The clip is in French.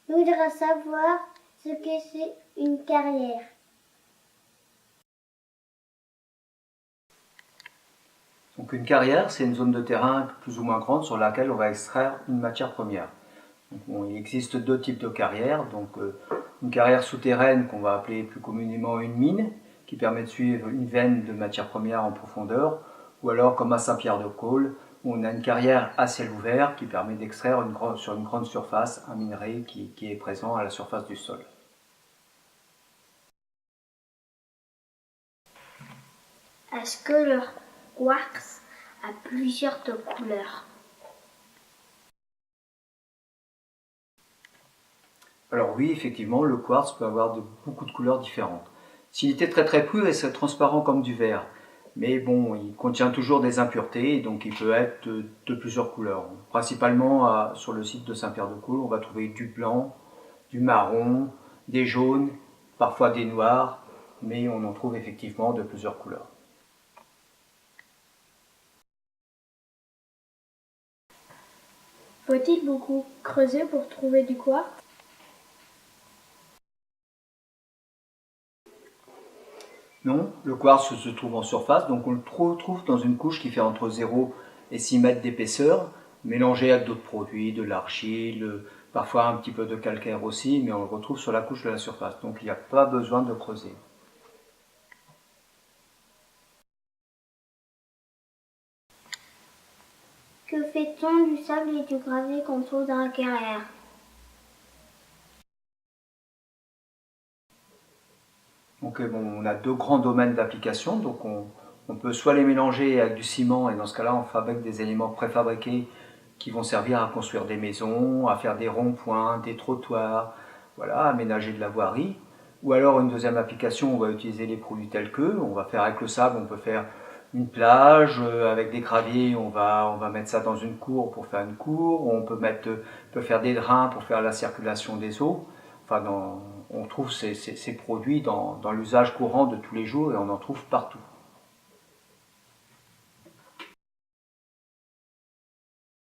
Je voudrais savoir ce que c'est une carrière. Donc une carrière, c'est une zone de terrain plus ou moins grande sur laquelle on va extraire une matière première. Donc, bon, il existe deux types de carrières. Donc une carrière souterraine qu'on va appeler plus communément une mine, qui permet de suivre une veine de matière première en profondeur, ou alors comme à Saint-Pierre-de-Côle, où on a une carrière à ciel ouvert qui permet d'extraire sur une grande surface un minerai qui est présent à la surface du sol. Est-ce que le quartz a plusieurs de couleurs? Alors oui, effectivement, le quartz peut avoir beaucoup de couleurs différentes. S'il était très pur, il serait transparent comme du verre. Mais bon, il contient toujours des impuretés, donc il peut être de plusieurs couleurs. Principalement sur le site de Saint-Pierre-de-Côle, on va trouver du blanc, du marron, des jaunes, parfois des noirs, mais on en trouve effectivement de plusieurs couleurs. Faut-il beaucoup creuser pour trouver du quartz? Non, le quartz se trouve en surface, donc on le trouve dans une couche qui fait entre 0 et 6 mètres d'épaisseur, mélangée avec d'autres produits, de l'argile, parfois un petit peu de calcaire aussi, mais on le retrouve sur la couche de la surface, donc il n'y a pas besoin de creuser. Que fait-on du sable et du gravier qu'on trouve dans la carrière? Donc bon, on a deux grands domaines d'application, donc on peut soit les mélanger avec du ciment, et dans ce cas-là on fabrique des éléments préfabriqués qui vont servir à construire des maisons, à faire des ronds-points, des trottoirs, voilà, aménager de la voirie. Ou alors une deuxième application, on va utiliser les produits tels que, on va faire avec le sable, on peut faire une plage, avec des graviers, on va mettre ça dans une cour pour faire une cour, on peut faire des drains pour faire la circulation des eaux. Enfin, on trouve ces produits dans l'usage courant de tous les jours et on en trouve partout.